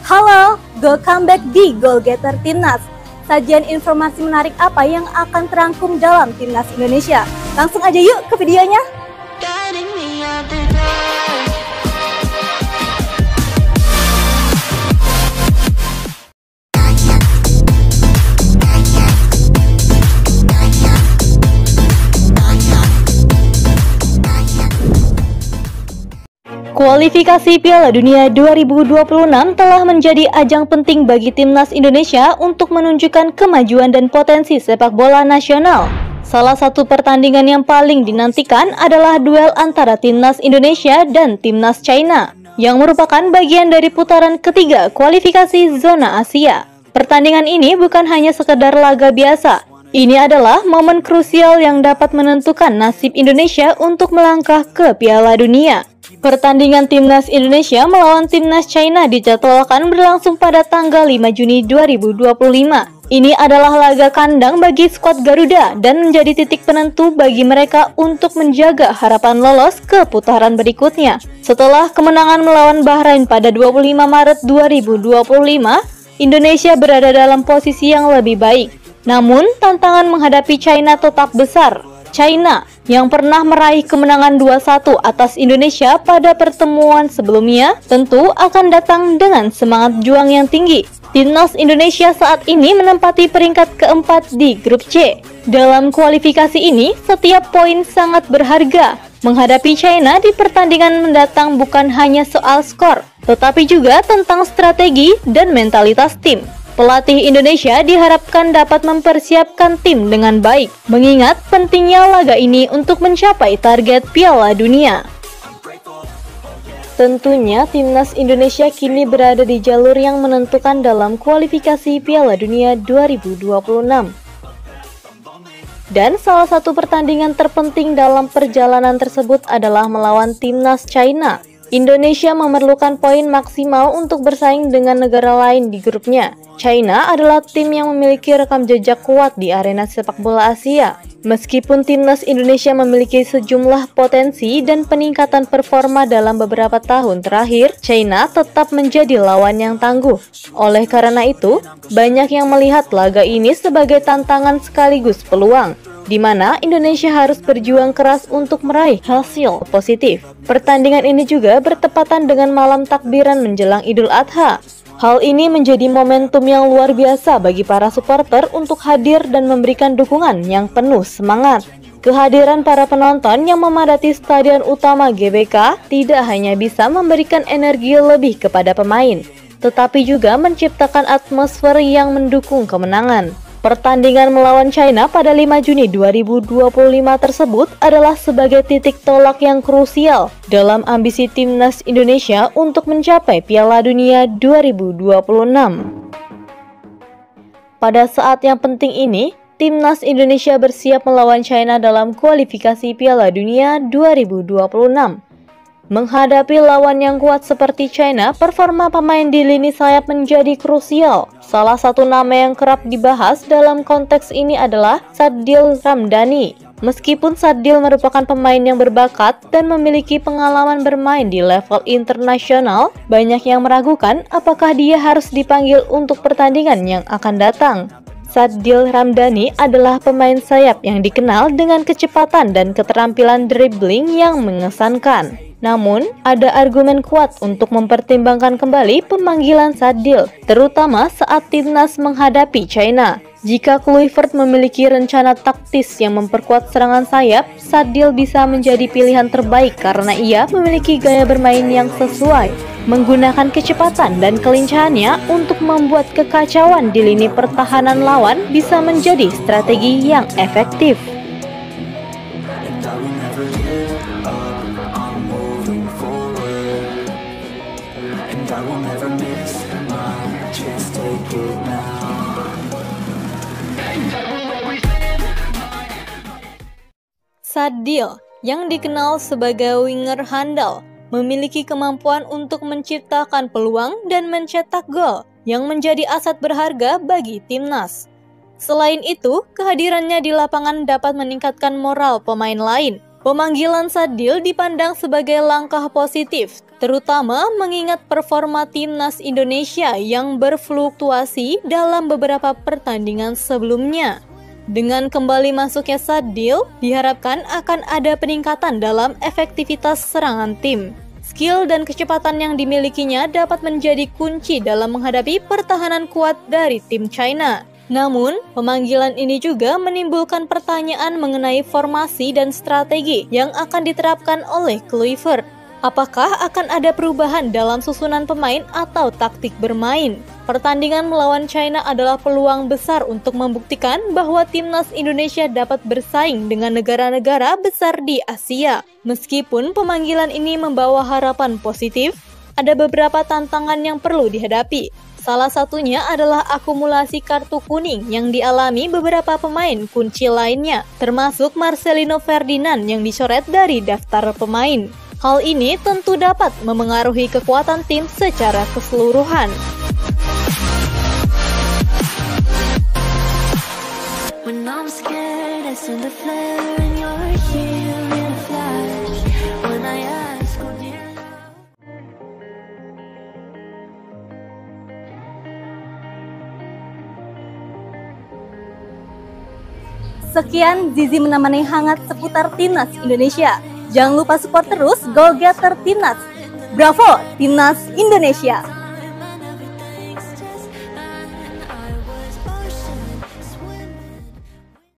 Halo, welcome back di Goal Getter Timnas. Sajian informasi menarik apa yang akan terangkum dalam Timnas Indonesia? Langsung aja yuk ke videonya. Kualifikasi Piala Dunia 2026 telah menjadi ajang penting bagi Timnas Indonesia untuk menunjukkan kemajuan dan potensi sepak bola nasional. Salah satu pertandingan yang paling dinantikan adalah duel antara Timnas Indonesia dan Timnas China, yang merupakan bagian dari putaran ketiga kualifikasi zona Asia. Pertandingan ini bukan hanya sekedar laga biasa. Ini adalah momen krusial yang dapat menentukan nasib Indonesia untuk melangkah ke Piala Dunia. Pertandingan Timnas Indonesia melawan Timnas China dijadwalkan berlangsung pada tanggal 5 Juni 2025. Ini adalah laga kandang bagi skuad Garuda dan menjadi titik penentu bagi mereka untuk menjaga harapan lolos ke putaran berikutnya. Setelah kemenangan melawan Bahrain pada 25 Maret 2025, Indonesia berada dalam posisi yang lebih baik. Namun, tantangan menghadapi China tetap besar. China yang pernah meraih kemenangan 2-1 atas Indonesia pada pertemuan sebelumnya tentu akan datang dengan semangat juang yang tinggi. Timnas Indonesia saat ini menempati peringkat keempat di grup C. Dalam kualifikasi ini, setiap poin sangat berharga. Menghadapi China di pertandingan mendatang bukan hanya soal skor, tetapi juga tentang strategi dan mentalitas tim. Pelatih Indonesia diharapkan dapat mempersiapkan tim dengan baik, mengingat pentingnya laga ini untuk mencapai target Piala Dunia. Tentunya Timnas Indonesia kini berada di jalur yang menentukan dalam kualifikasi Piala Dunia 2026. Dan salah satu pertandingan terpenting dalam perjalanan tersebut adalah melawan Timnas China. Indonesia memerlukan poin maksimal untuk bersaing dengan negara lain di grupnya. China adalah tim yang memiliki rekam jejak kuat di arena sepak bola Asia. Meskipun Timnas Indonesia memiliki sejumlah potensi dan peningkatan performa dalam beberapa tahun terakhir, China tetap menjadi lawan yang tangguh. Oleh karena itu, banyak yang melihat laga ini sebagai tantangan sekaligus peluang, di mana Indonesia harus berjuang keras untuk meraih hasil positif. Pertandingan ini juga bertepatan dengan malam takbiran menjelang Idul Adha. Hal ini menjadi momentum yang luar biasa bagi para supporter untuk hadir dan memberikan dukungan yang penuh semangat. Kehadiran para penonton yang memadati stadion utama GBK tidak hanya bisa memberikan energi lebih kepada pemain, tetapi juga menciptakan atmosfer yang mendukung kemenangan. Pertandingan melawan China pada 5 Juni 2025 tersebut adalah sebagai titik tolak yang krusial dalam ambisi Timnas Indonesia untuk mencapai Piala Dunia 2026. Pada saat yang penting ini, Timnas Indonesia bersiap melawan China dalam kualifikasi Piala Dunia 2026. Menghadapi lawan yang kuat seperti China, performa pemain di lini sayap menjadi krusial. Salah satu nama yang kerap dibahas dalam konteks ini adalah Sadil Ramdhani. Meskipun Sadil merupakan pemain yang berbakat dan memiliki pengalaman bermain di level internasional, banyak yang meragukan apakah dia harus dipanggil untuk pertandingan yang akan datang. Sadil Ramdhani adalah pemain sayap yang dikenal dengan kecepatan dan keterampilan dribbling yang mengesankan. Namun, ada argumen kuat untuk mempertimbangkan kembali pemanggilan Sadil, terutama saat Timnas menghadapi China. Jika Kluivert memiliki rencana taktis yang memperkuat serangan sayap, Sadil bisa menjadi pilihan terbaik karena ia memiliki gaya bermain yang sesuai, menggunakan kecepatan dan kelincahannya untuk membuat kekacauan di lini pertahanan lawan bisa menjadi strategi yang efektif. Sadil, yang dikenal sebagai winger handal, memiliki kemampuan untuk menciptakan peluang dan mencetak gol yang menjadi aset berharga bagi timnas. Selain itu, kehadirannya di lapangan dapat meningkatkan moral pemain lain, Pemanggilan Sadil dipandang sebagai langkah positif, terutama mengingat performa timnas Indonesia yang berfluktuasi dalam beberapa pertandingan sebelumnya. Dengan kembali masuknya Sadil, diharapkan akan ada peningkatan dalam efektivitas serangan tim. Skill dan kecepatan yang dimilikinya dapat menjadi kunci dalam menghadapi pertahanan kuat dari tim China. Namun, pemanggilan ini juga menimbulkan pertanyaan mengenai formasi dan strategi yang akan diterapkan oleh Kluivert. Apakah akan ada perubahan dalam susunan pemain atau taktik bermain? Pertandingan melawan China adalah peluang besar untuk membuktikan bahwa timnas Indonesia dapat bersaing dengan negara-negara besar di Asia. Meskipun pemanggilan ini membawa harapan positif, ada beberapa tantangan yang perlu dihadapi. Salah satunya adalah akumulasi kartu kuning yang dialami beberapa pemain kunci lainnya, termasuk Marcelino Ferdinand yang dicoret dari daftar pemain. Hal ini tentu dapat memengaruhi kekuatan tim secara keseluruhan. Sekian Zizi menemani hangat seputar timnas Indonesia. Jangan lupa support terus Go Getter Timnas. Bravo Timnas Indonesia.